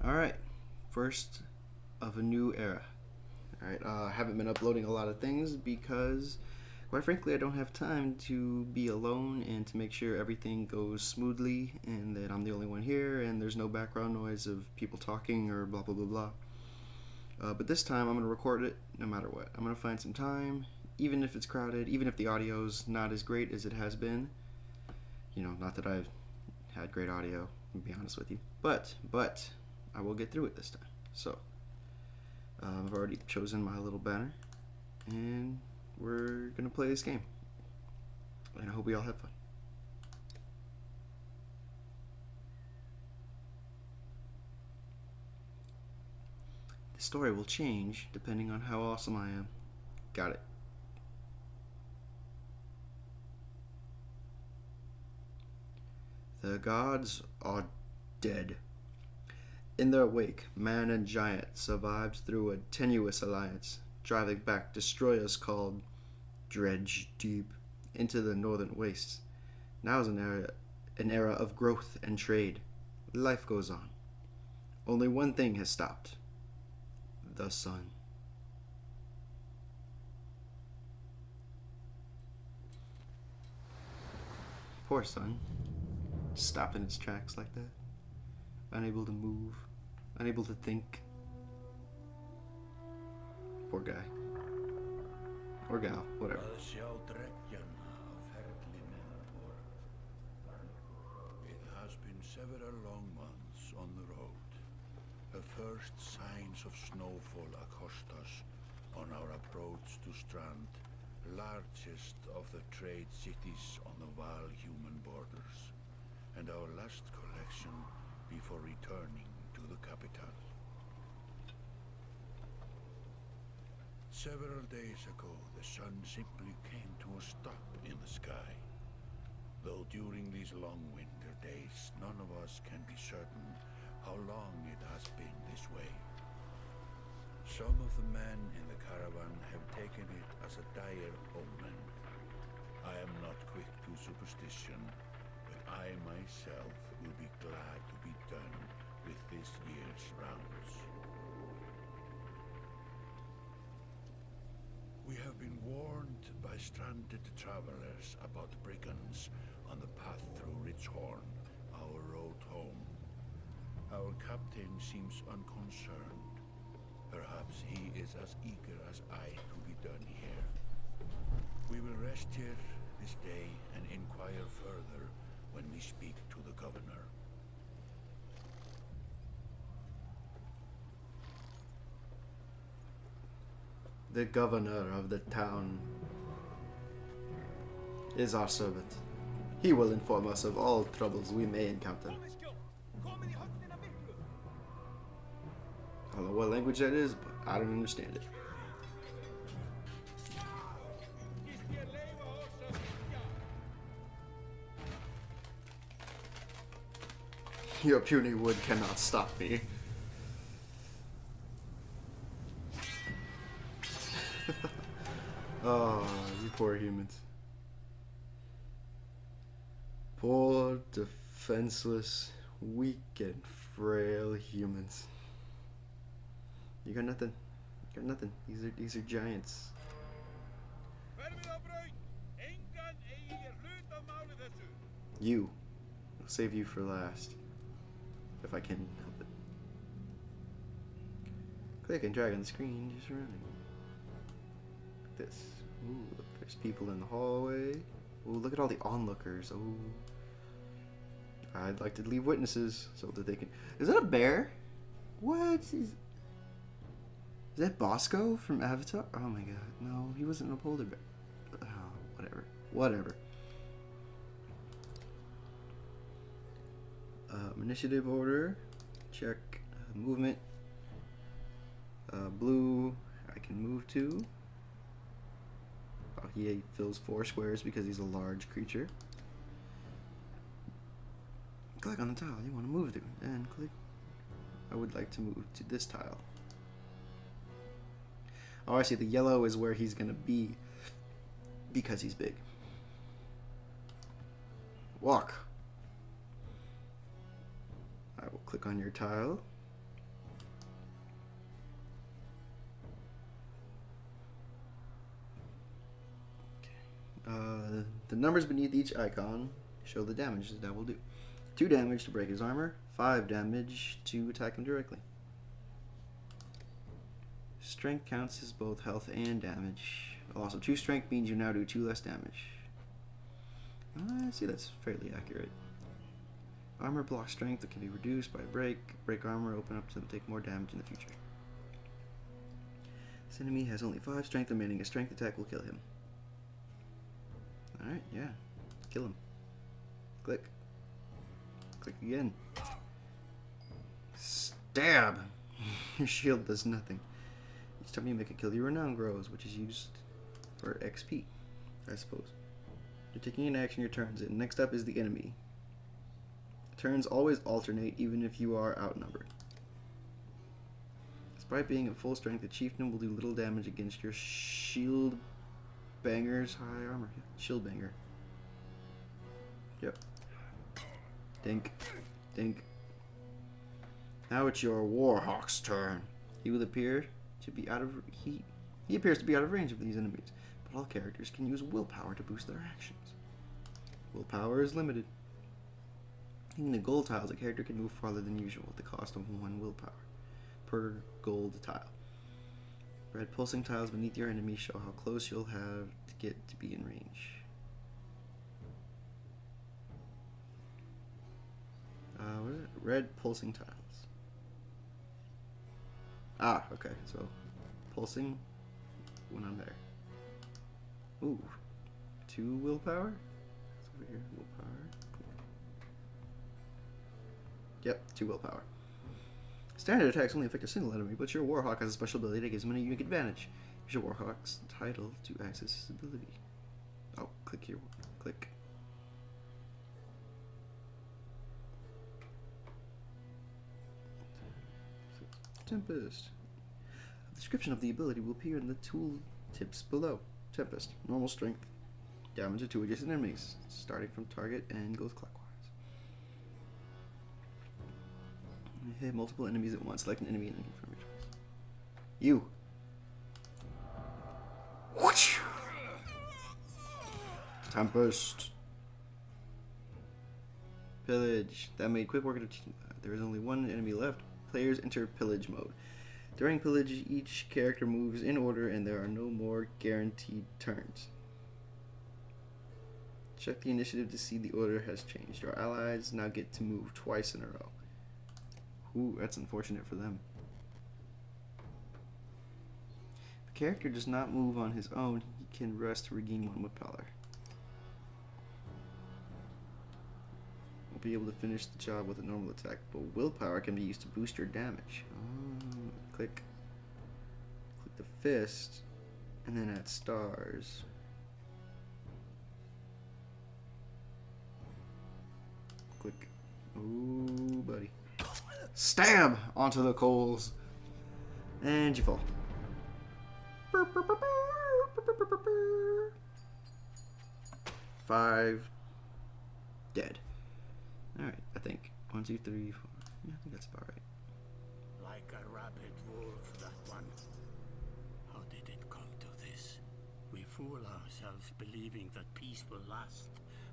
Alright, first of a new era. Alright, I haven't been uploading a lot of things because, quite frankly, I don't have time to be alone and to make sure everything goes smoothly and that I'm the only one here and there's no background noise of people talking or blah blah blah blah. But this time I'm going to record it no matter what. I'm going to find some time, even if it's crowded, even if the audio's not as great as it has been. You know, not that I've had great audio, to be honest with you. But I will get through it this time. So, I've already chosen my little banner, and we're gonna play this game. And I hope we all have fun. The story will change depending on how awesome I am. Got it. The gods are dead. In their wake, man and giant survived through a tenuous alliance, driving back destroyers called Dredge Deep into the northern wastes. Now is an era of growth and trade. Life goes on. Only one thing has stopped. The sun. Poor sun. Stopped in its tracks like that. Unable to move. Unable to think. Poor guy. Or gal, whatever. It has been several long months on the road. The first signs of snowfall accost us on our approach to Strand, largest of the trade cities on the Val human borders, and our last collection before returning to the capital. Several days ago, the sun simply came to a stop in the sky. Though during these long winter days, none of us can be certain how long it has been this way. Some of the men in the caravan have taken it as a dire omen. I am not quick to superstition, but I myself will be glad to be done with this year's rounds. We have been warned by stranded travelers about brigands on the path through Ridgehorn, our road home. Our captain seems unconcerned. Perhaps he is as eager as I to be done here. We will rest here this day and inquire further when we speak to the governor. The governor of the town is our servant. He will inform us of all troubles we may encounter. I don't know what language that is, but I don't understand it. Your puny wood cannot stop me. Oh, you poor humans. Poor, defenseless, weak, and frail humans. You got nothing. You got nothing. These are giants. You. I'll save you for last. If I can help it. Click and drag on the screen, just running. Like this. Ooh, look, there's people in the hallway. Ooh, look at all the onlookers. Ooh. I'd like to leave witnesses so that they can. Is that a bear? What is that Bosco from Avatar? Oh my god, no, he wasn't a polar bear. Oh, whatever. Whatever. Initiative order. Check. Movement. Blue, I can move to. Oh, he fills 4 squares because he's a large creature. Click on the tile you want to move to, and click. I would like to move to this tile. Oh, I see. The yellow is where he's gonna be because he's big. Walk. I will click on your tile. The numbers beneath each icon show the damage that will do. 2 damage to break his armor, 5 damage to attack him directly. Strength counts as both health and damage. Also, 2 strength means you now do 2 less damage. I see, that's fairly accurate. Armor blocks strength that can be reduced by break. Break armor open up to take more damage in the future. This enemy has only 5 strength remaining. A strength attack will kill him. Alright, yeah. Kill him. Click. Click again. Stab! Your shield does nothing. Each time you make a kill, your renown grows, which is used for XP, I suppose. You're taking an action your turn's in. Next up is the enemy. Turns always alternate, even if you are outnumbered. Despite being at full strength, the chieftain will do little damage against your shield banger's high armor. Shield banger. Yep. Dink. Dink. Now it's your Warhawk's turn. He will appear to be out of he appears to be out of range of these enemies, but all characters can use willpower to boost their actions. Willpower is limited. Using the gold tiles, a character can move farther than usual at the cost of 1 willpower per gold tile. Red pulsing tiles beneath your enemy show how close you'll have to get to be in range. What is it? Red pulsing tiles. Ah, okay, so pulsing when I'm there. Ooh, 2 willpower? It's over here, willpower. Yep, 2 willpower. Standard attacks only affect a single enemy, but your Warhawk has a special ability that gives him a unique advantage. Use your Warhawk's title to access his ability. Oh, click here. Click. Tempest. A description of the ability will appear in the tool tips below. Tempest. Normal strength. Damage to 2 adjacent enemies, starting from target and goes clockwise. Hit multiple enemies at once. Select an enemy and then confirm your choice. You. Whoosh! Tempest. Pillage. That made quick work of the team. There is only 1 enemy left. Players enter pillage mode. During pillage, each character moves in order and there are no more guaranteed turns. Check the initiative to see the order has changed. Your allies now get to move twice in a row. Ooh, that's unfortunate for them. If a character does not move on his own, he can rest to regain 1 willpower. Won't be able to finish the job with a normal attack, but willpower can be used to boost your damage. Click the fist, and then add stars. Click. Ooh, buddy. Stab onto the coals, and you fall. 5 dead. Alright, I think. 1, 2, 3, 4. Yeah, I think that's about right. Like a rabid wolf, that one. How did it come to this? We fool ourselves believing that peace will last.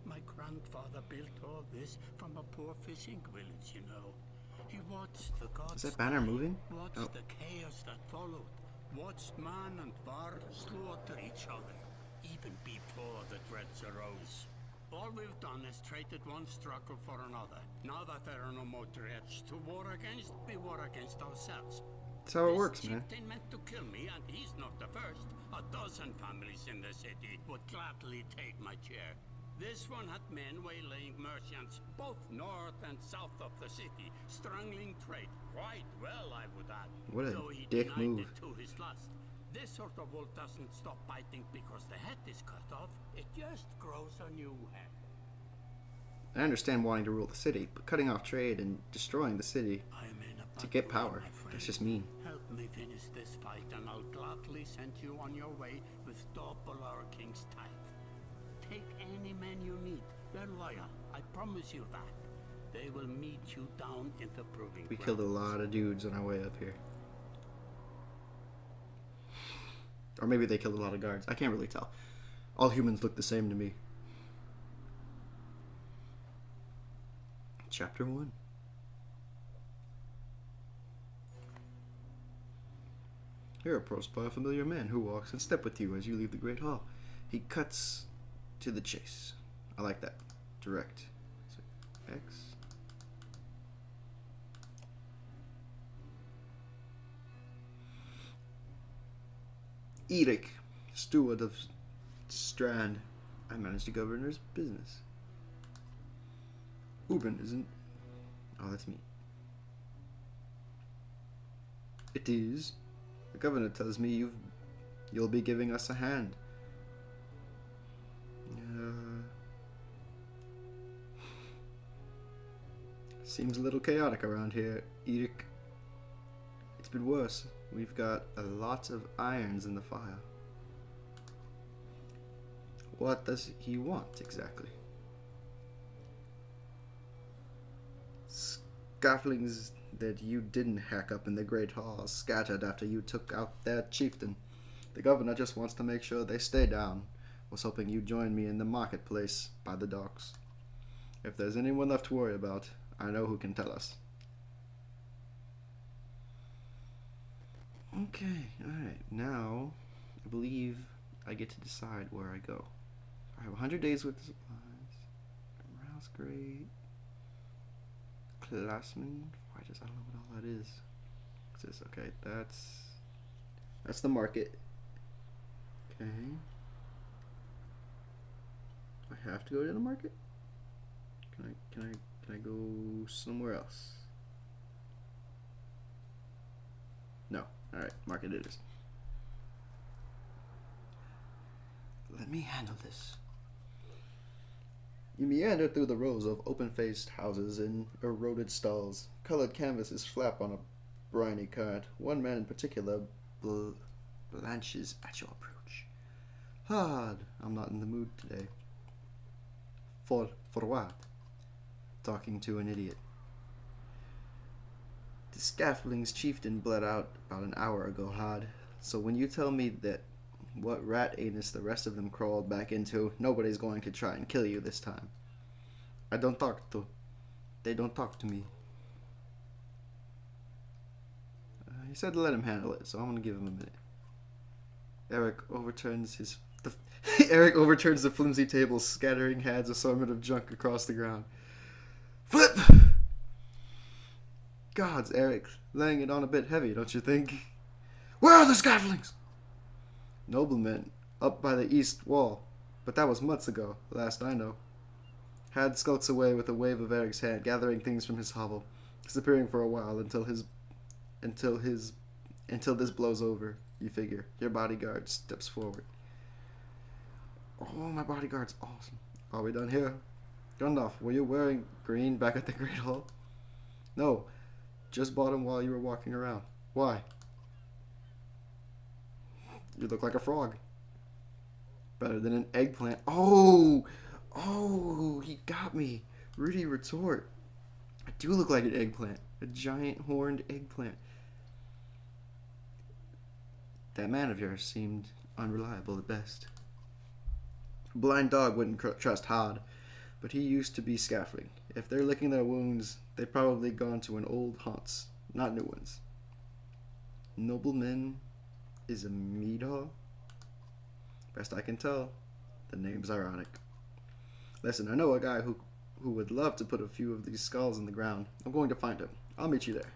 My grandfather built all this from a poor fishing village, you know. He watched the gods. Is that banner moving? Watched the chaos that followed. Watched man and var slaughter each other, even before the dreads arose. All we've done is traded one struggle for another. Now that there are no more dreads to war against, we war against ourselves. That's how it works, man. This chieftain meant to kill me, and he's not the first. 12 families in the city would gladly take my chair. This one had men waylaying merchants, both north and south of the city, strangling trade. Right well, I would add. What a Though he dick denied move. it to his lust. This sort of wolf doesn't stop biting because the head is cut off. It just grows a new head. I understand wanting to rule the city, but cutting off trade and destroying the city I'm in a to get battle, power, my friend. that's just mean. Help me finish this fight, and I'll gladly send you on your way with double our king's tithe. Take any men you need. They're loyal. I promise you that. They will meet you down in the proving We ground. killed a lot of dudes on our way up here. Or maybe they killed a lot of guards. I can't really tell. All humans look the same to me. Chapter 1. You're approached by a familiar man who walks in step with you as you leave the Great Hall. He cuts to the chase. I like that. Direct. So, X. Eric, steward of Strand. I manage the governor's business. Uben isn't. Oh, that's me. It is. The governor tells me you'll be giving us a hand. Seems a little chaotic around here, Eric. It's been worse. We've got a lot of irons in the fire. What does he want exactly? Scaffoldings that you didn't hack up in the Great Hall scattered after you took out their chieftain. The governor just wants to make sure they stay down. Was hoping you'd join me in the marketplace by the docks. If there's anyone left to worry about, I know who can tell us. Okay, alright. Now, I believe I get to decide where I go. I have 100 days with supplies. Morale's great. Classman. I don't know what all that is. What's this? Okay, that's the market. Okay. I have to go to the market? Can I go somewhere else? No. Alright, market it is. Let me handle this. You meander through the rows of open-faced houses and eroded stalls. Colored canvases flap on a briny current. One man in particular blanches at your approach. Hard. I'm not in the mood today. For what? Talking to an idiot. The scaffolding's chieftain bled out about an hour ago, Hod. So when you tell me that what rat anus the rest of them crawled back into, nobody's going to try and kill you this time. They don't talk to me. He said to let him handle it, so I'm gonna give him a minute. Eric overturns the flimsy table, scattering Had's assortment of junk across the ground. Flip! Gods, Eric, laying it on a bit heavy, don't you think? Where are the scaffoldings? Noblemen, up by the east wall. But that was months ago, last I know. Had skulks away with a wave of Eric's hand, gathering things from his hovel, disappearing for a while until this blows over, you figure. Your bodyguard steps forward. Oh, my bodyguard's awesome. Are we done here? Gundalf, were you wearing green back at the Great Hall? No, just bought him while you were walking around. Why? You look like a frog. Better than an eggplant. Oh, he got me. Rudy retort. I do look like an eggplant. A giant horned eggplant. That man of yours seemed unreliable at best. A blind dog wouldn't trust Hod, but he used to be scaffolding. If they're licking their wounds, they've probably gone to an old haunts, not new ones. Nobleman is a mead hall? Best I can tell, the name's ironic. Listen, I know a guy who would love to put a few of these skulls in the ground. I'm going to find him. I'll meet you there.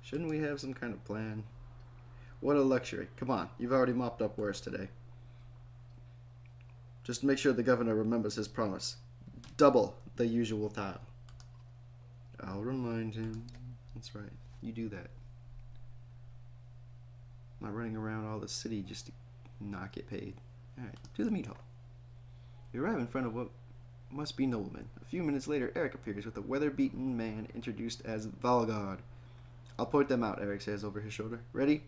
Shouldn't we have some kind of plan? What a luxury. Come on, you've already mopped up worse today. Just make sure the governor remembers his promise. Double the usual tile. I'll remind him. That's right. You do that. I'm not running around all the city just to not get paid. Alright, to the meat hall. You arrive in front of what must be noblemen. A few minutes later, Eric appears with a weather-beaten man introduced as Valgard. I'll point them out, Eric says over his shoulder. Ready?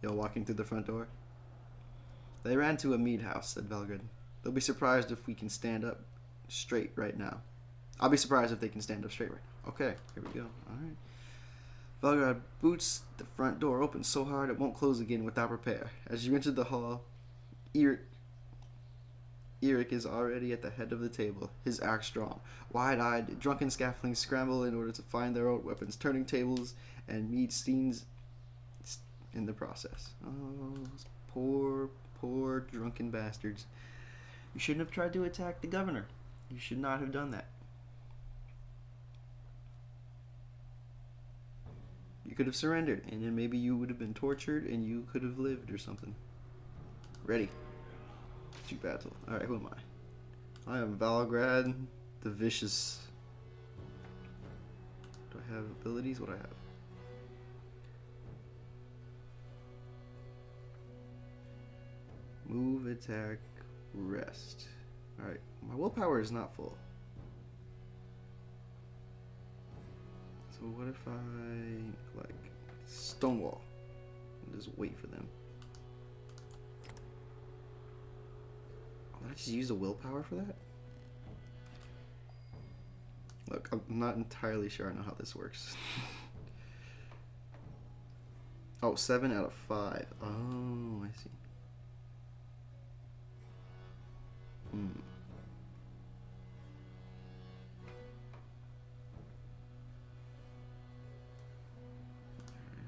You're walking through the front door. They ran to a mead house, said Valgard. They'll be surprised if we can stand up straight right now. I'll be surprised if they can stand up straight right now. Okay, here we go. Alright. Valgrad boots the front door open so hard it won't close again without repair. As you enter the hall, Eric is already at the head of the table, his axe drawn. Wide-eyed, drunken scaffoldings scramble in order to find their own weapons, turning tables and mead steins in the process. Oh, those poor drunken bastards. You shouldn't have tried to attack the governor. You should not have done that. You could have surrendered, and then maybe you would have been tortured, and you could have lived or something. Ready. To battle. Alright, who am I? I am Valgrad the Vicious. Do I have abilities? What do I have? Move, attack, rest. Alright, my willpower is not full. So what if I, like, Stonewall? And just wait for them. Did I just use the willpower for that? Look, I'm not entirely sure I know how this works. Oh, 7 out of 5. Oh, I see.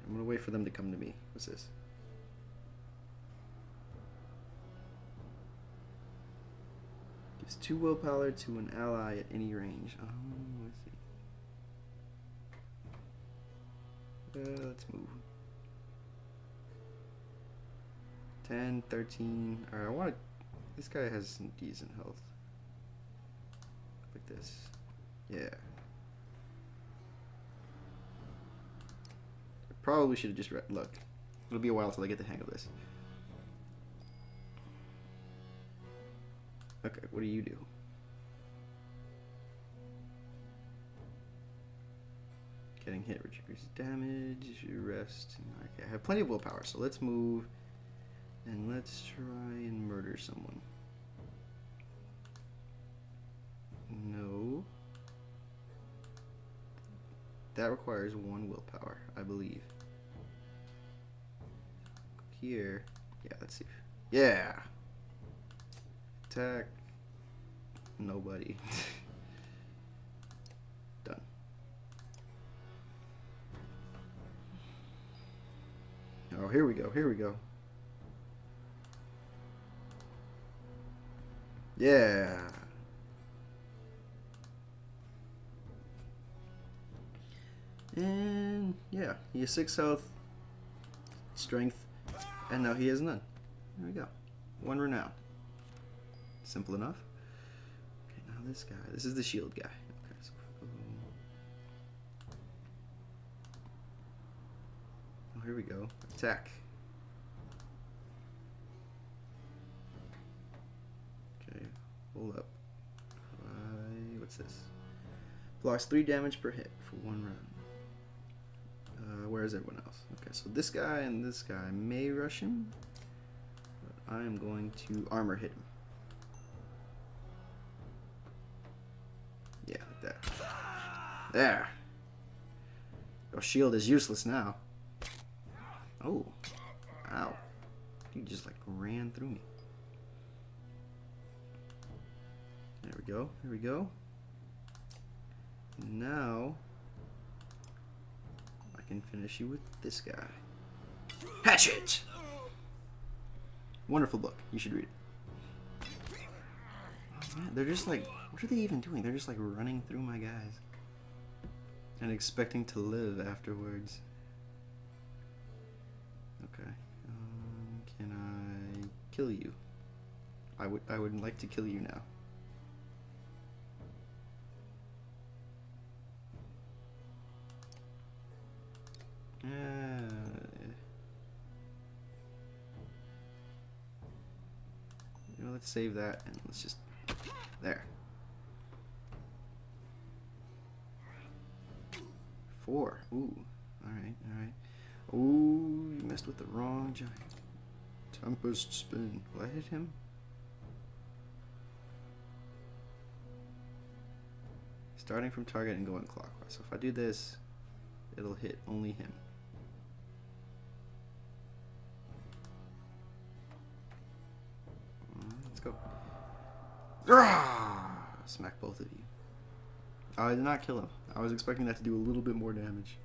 I'm gonna wait for them to come to me. What's this? Gives 2 willpower to an ally at any range. Oh, I see. Let's move. 10, 13. Alright, I want to... This guy has some decent health. Like this. Yeah. I probably should have just look. It'll be a while till I get the hang of this. Okay, what do you do? Getting hit reduces damage, rest. Okay, I have plenty of willpower, so let's move and let's try and murder someone. No. That requires 1 willpower, I believe. Here. Yeah, let's see. Yeah! Attack. Nobody. Done. Oh, here we go. Here we go. Yeah. And yeah, he has 6 health, strength, and now he has none. There we go. 1 renown. Simple enough. Okay, now this guy. This is the shield guy. Okay, so oh, here we go. Attack. Okay, hold up. What's this? Blocks 3 damage per hit for 1 round. Where is everyone else? Okay, so this guy and this guy may rush him, but I am going to armor hit him. Yeah, like that. There. Your shield is useless now. Oh. Ow. You just like ran through me. There we go. Here we go. Now I can finish you with this guy. Hatchet! Wonderful book. You should read it. Oh, man, they're just like, what are they even doing? They're just like running through my guys and expecting to live afterwards. Okay. Can I kill you? I would like to kill you now. You know, let's save that and let's just there. 4. Ooh. Alright, alright. Ooh, you messed with the wrong giant. Tempest spin. Will I hit him? Starting from target and going clockwise. So if I do this, it'll hit only him. Let's go. Smack both of you. I did not kill him. I was expecting that to do a little bit more damage.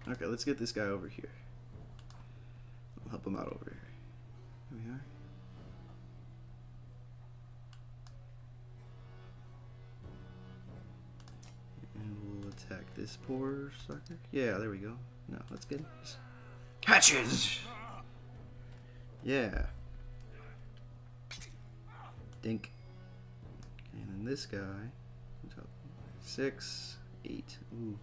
Okay, let's get this guy over here. I'll help him out over here. Here we are. And we'll attack this poor sucker. Yeah, there we go. No, that's good. Just catches! Yeah. Dink. Okay, and then this guy. 6, 8. Ooh.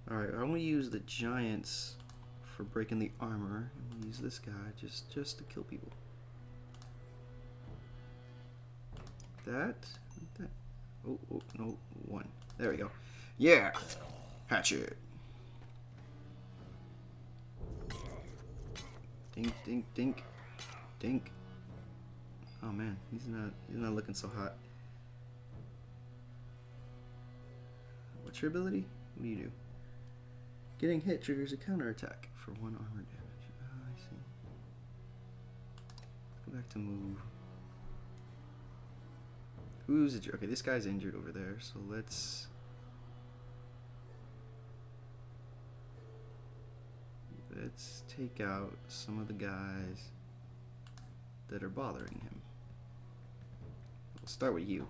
Alright, I'm gonna use the giants for breaking the armor. I'm gonna use this guy just to kill people. That. Oh, no, 1. There we go. Yeah! Hatchet! Dink, dink, dink. Dink. Oh man, he's not looking so hot. What's your ability? What do you do? Getting hit triggers a counterattack for 1 armor damage. Oh, I see. Go back to move. Who's injured? Okay, this guy's injured over there, so let's take out some of the guys that are bothering him. We'll start with you.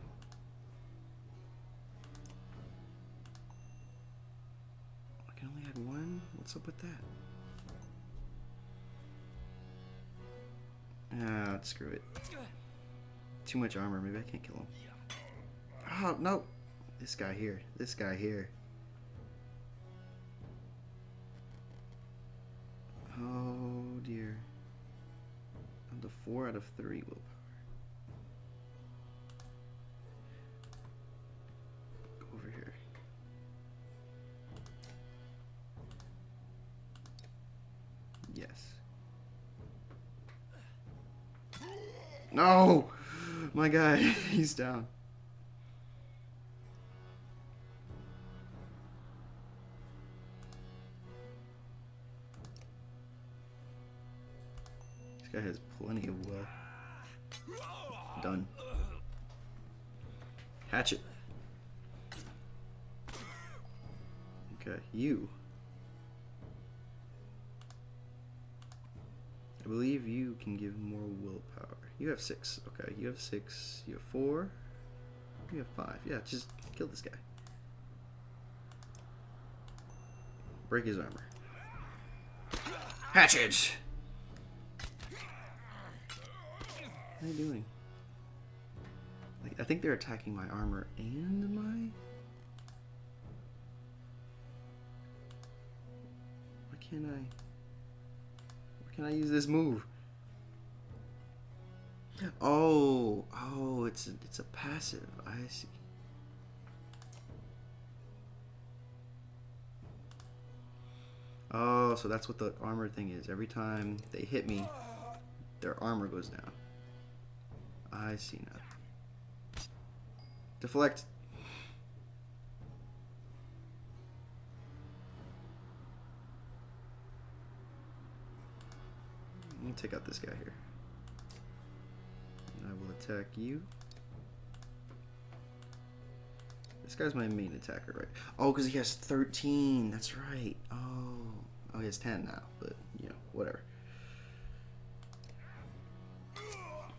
I can only add 1? What's up with that? Ah, screw it. Too much armor, maybe I can't kill him. Oh, no! This guy here. This guy here. Oh dear. I'm the 4 out of 3 willpower. Go over here. Yes. No! My guy, he's down. This guy has plenty of will. Done. Hatchet. Okay, you. I believe you can give more willpower. You have 6. Okay, you have 6. You have 4. You have 5. Yeah, just kill this guy. Break his armor. Hatchet! What are you doing? Like, I think they're attacking my armor and my... Why can't I... Why can't I use this move? Oh, it's a passive. I see. Oh, so that's what the armor thing is. Every time they hit me, their armor goes down. I see now. Deflect. Let me take out this guy here. I will attack you. This guy's my main attacker, right? Oh, because he has 13. That's right. Oh, he has 10 now. But, you know, whatever.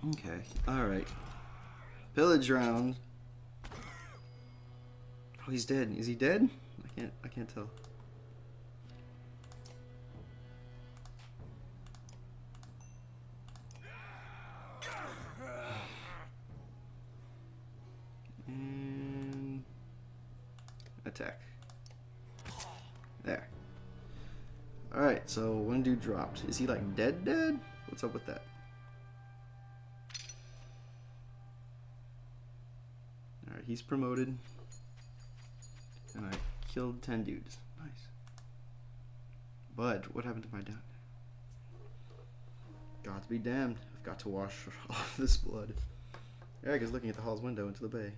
Okay. Alright. Pillage round. Oh, he's dead. Is he dead? I can't tell. And attack. There. Alright, so one dude dropped. Is he like dead? What's up with that? Alright, he's promoted. And I killed 10 dudes. Nice. But what happened to my down? God be damned. I've got to wash off this blood. Eric is looking at the hall's window into the bay.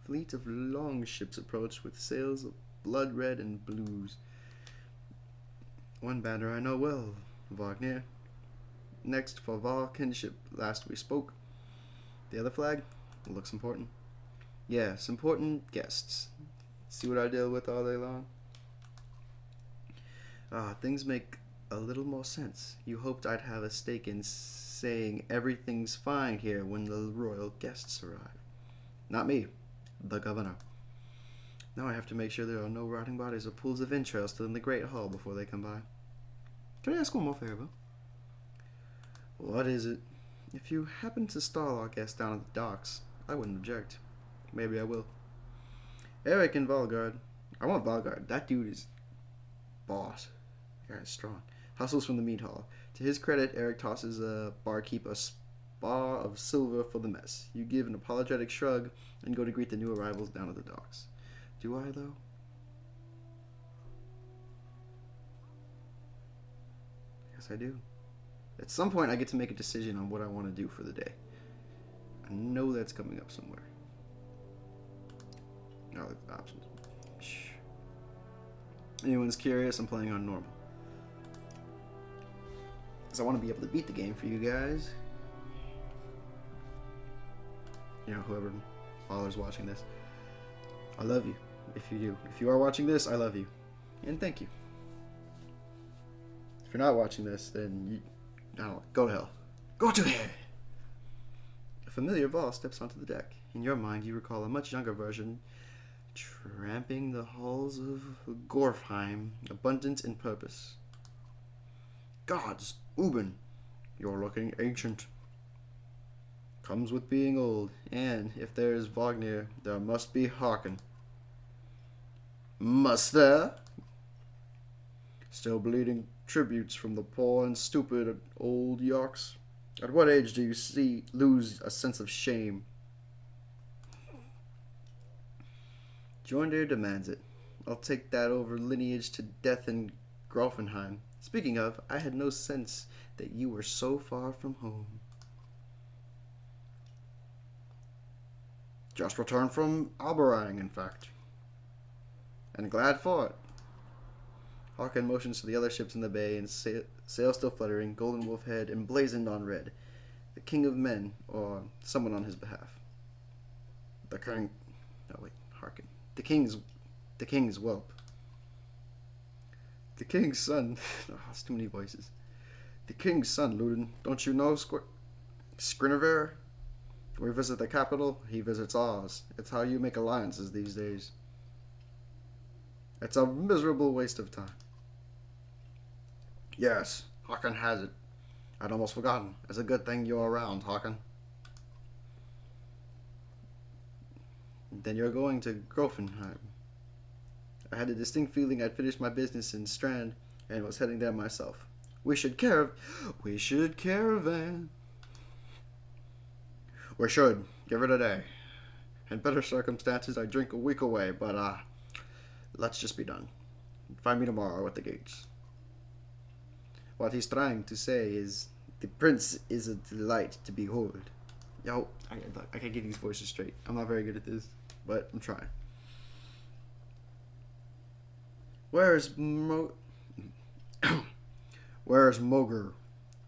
A fleet of longships approached with sails of blood red and blues. One banner I know well, Wagner. Next for Val kinship, last we spoke. The other flag? Looks important. Yes, important guests. See what I deal with all day long? Things make a little more sense. You hoped I'd have a stake in saying everything's fine here when the royal guests arrive. Not me, the governor. Now I have to make sure there are no rotting bodies or pools of entrails still in the Great Hall before they come by. Can I ask one more favor? What is it? If you happen to stall our guest down at the docks, I wouldn't object. Maybe I will. Eric and Valgard. I want Valgard. That dude is boss. That guy's strong. Hustles from the meat hall. To his credit, Eric tosses a barkeep a spar of silver for the mess. You give an apologetic shrug and go to greet the new arrivals down at the docks. Do I, though? Yes, I do. At some point, I get to make a decision on what I want to do for the day. I know that's coming up somewhere. Oh, the options. Shh. Anyone's curious, I'm playing on normal. Because I want to be able to beat the game for you guys. You know, whoever is watching this. I love you, if you do. If you are watching this, I love you. And thank you. If you're not watching this, then you... go to hell. Go to hell! A familiar Vol steps onto the deck. In your mind, you recall a much younger version tramping the halls of Gorfheim, abundant in purpose. Gods, Uben, you're looking ancient. Comes with being old, and if there is Wagner, there must be Harken. Must there? Still bleeding tributes from the poor and stupid old Yorks? At what age do you lose a sense of shame? Joinder demands it. I'll take that over lineage to death in Grofenheim. Speaking of, I had no sense that you were so far from home. Just returned from Alberang, in fact. And glad for it. Harken motions to the other ships in the bay, and sails still fluttering, Golden Wolf head emblazoned on red. The King of Men, or someone on his behalf. The King... Oh, wait, Harken. The King's whelp. The King's son... Oh, that's too many voices. The King's son, Luden. Don't you know Skrinover? We visit the capital, he visits ours. It's how you make alliances these days. It's a miserable waste of time. Yes, Håkon has it. I'd almost forgotten. It's a good thing you're around, Håkon. Then you're going to Grofenheim. I had a distinct feeling I'd finished my business in Strand and was heading there myself. We should caravan. We should. Give it a day. In better circumstances, I'd drink a week away, but, let's just be done. Find me tomorrow at the gates. What he's trying to say is, the prince is a delight to behold. Yo, I can't get these voices straight. I'm not very good at this, but I'm trying. Where's Moger?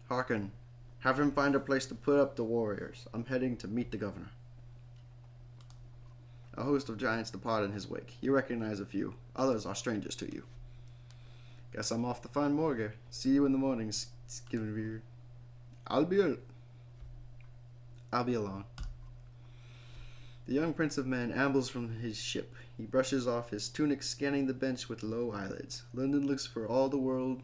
Håkon, have him find a place to put up the warriors. I'm heading to meet the governor. A host of giants depart in his wake. You recognize a few. Others are strangers to you. Guess I'm off to find Morger. See you in the morning, Skinner. I'll be along. The young Prince of Men ambles from his ship. He brushes off his tunic, scanning the bench with low eyelids. London looks for all the world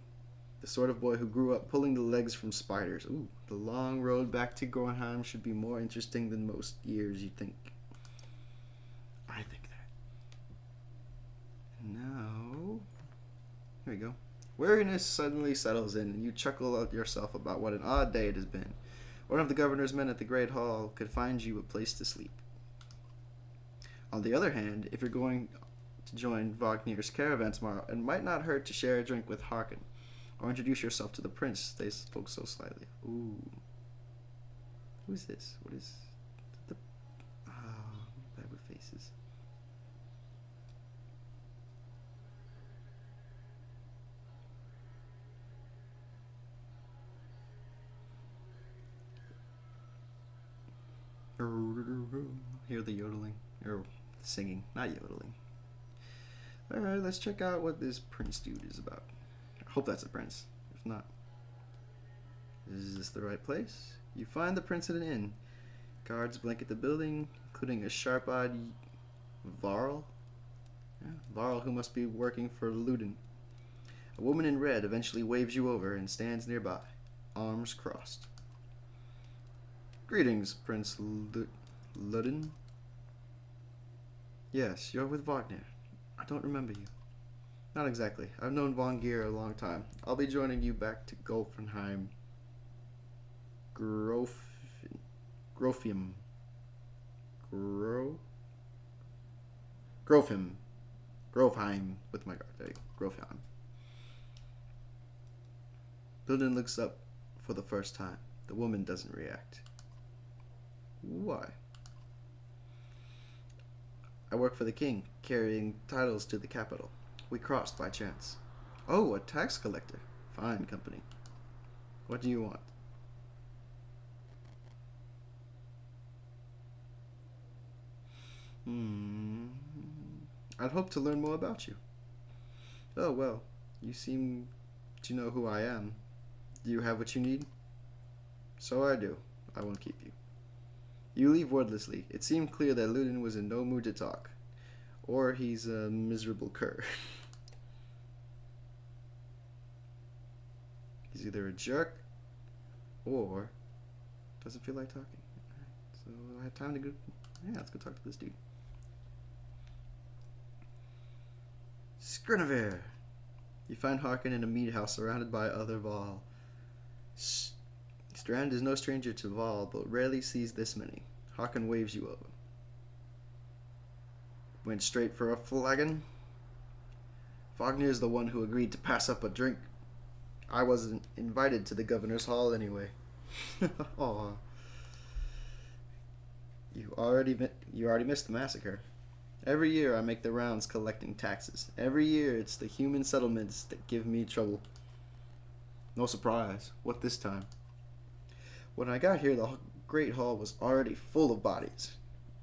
the sort of boy who grew up pulling the legs from spiders. Ooh, the long road back to Gornheim should be more interesting than most years, you think. I think that. Now, here we go. Weariness suddenly settles in, and you chuckle at yourself about what an odd day it has been. One of the governor's men at the Great Hall could find you a place to sleep. On the other hand, if you're going to join Wagner's caravan tomorrow, it might not hurt to share a drink with Harken, or introduce yourself to the prince. They spoke so slightly. Ooh. Who's this? What is the... bad with faces. Hear the yodeling. Or singing, not yodeling. Alright, let's check out what this prince dude is about. I hope that's a prince. If not, is this the right place? You find the prince at an inn. Guards blanket the building, including a sharp-eyed Varl. Yeah, Varl, who must be working for Ludin. A woman in red eventually waves you over and stands nearby, arms crossed. Greetings, Prince Ludin. Yes, you're with Wagner. I don't remember you. Not exactly. I've known Von Gier a long time. I'll be joining you back to Golfenheim. Grofim. Grofheim with my guard. There you go. Grofheim. Ludin looks up for the first time. The woman doesn't react. Why? I work for the king, carrying titles to the capital. We crossed by chance. Oh, a tax collector. Fine company. What do you want? I'd hope to learn more about you. Oh, well, you seem to know who I am. Do you have what you need? So I do. I won't keep you. You leave wordlessly. It seemed clear that Ludin was in no mood to talk. Or he's a miserable cur. He's either a jerk or doesn't feel like talking. Alright, so I have time to go. Yeah, let's go talk to this dude. Skrinavir. You find Harkin in a meat house surrounded by other Val. Strand is no stranger to Val, but rarely sees this many. Harkin waves you over. Went straight for a flagon? Wagner is the one who agreed to pass up a drink. I wasn't invited to the governor's hall anyway. Aw. You already missed the massacre. Every year I make the rounds collecting taxes. Every year it's the human settlements that give me trouble. No surprise. What this time? When I got here, the Great Hall was already full of bodies.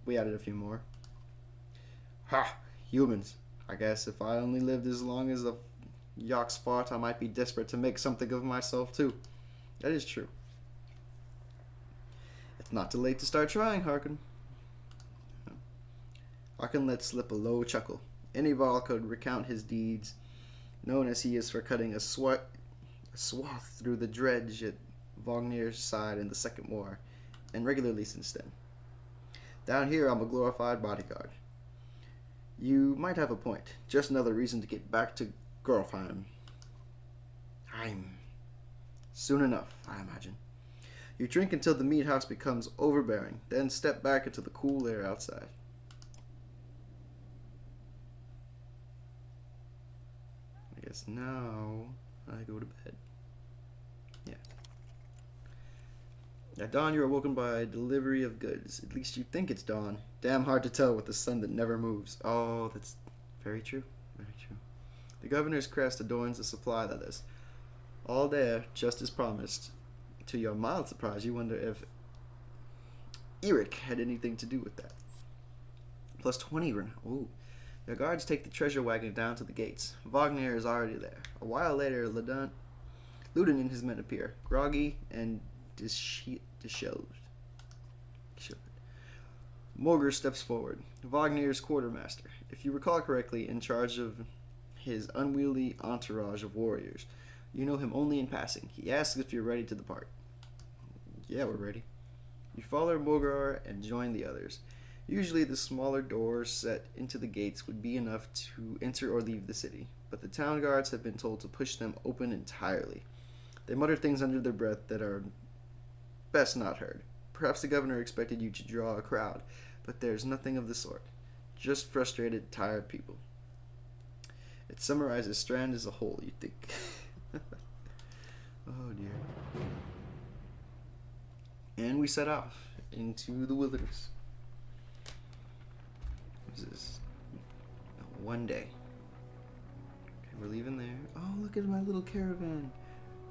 We added a few more. Ha! Humans. I guess if I only lived as long as the Yaks fought, I might be desperate to make something of myself too. That is true. It's not too late to start trying, Harkin. Harkin let slip a low chuckle. Any Val could recount his deeds, known as he is for cutting a swath through the dredge at Wagner's side in the Second War, and regularly since then. Down here, I'm a glorified bodyguard. You might have a point. Just another reason to get back to Grofheim. Soon enough, I imagine. You drink until the meat house becomes overbearing, then step back into the cool air outside. I guess now I go to bed. Yeah. At dawn, you are woken by a delivery of goods. At least you think it's dawn. Damn hard to tell with the sun that never moves. Oh, that's very true. Very true. The governor's crest adorns the supply that is. All there, just as promised. To your mild surprise, you wonder if Eric had anything to do with that. Plus 20 renown. Ooh. Your guards take the treasure wagon down to the gates. Wagner is already there. A while later, Ludin and his men appear, groggy and disheveled. Morger steps forward. Wagner's quartermaster, if you recall correctly, in charge of his unwieldy entourage of warriors. You know him only in passing. He asks if you're ready to depart. Yeah, we're ready. You follow Morgar and join the others. Usually the smaller doors set into the gates would be enough to enter or leave the city, but the town guards have been told to push them open entirely. They mutter things under their breath that are best not heard. Perhaps the governor expected you to draw a crowd, but there's nothing of the sort. Just frustrated, tired people. It summarizes Strand as a whole, you'd think. Oh dear. And we set off into the wilderness. This is one day. Okay, we're leaving there. Oh, look at my little caravan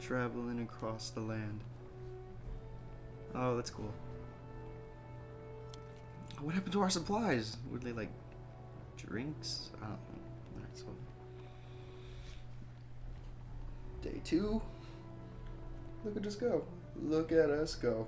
traveling across the land. Oh, that's cool. What happened to our supplies? Were they like drinks? I don't know. Alright, so day 2. Look at us go. Look at us go.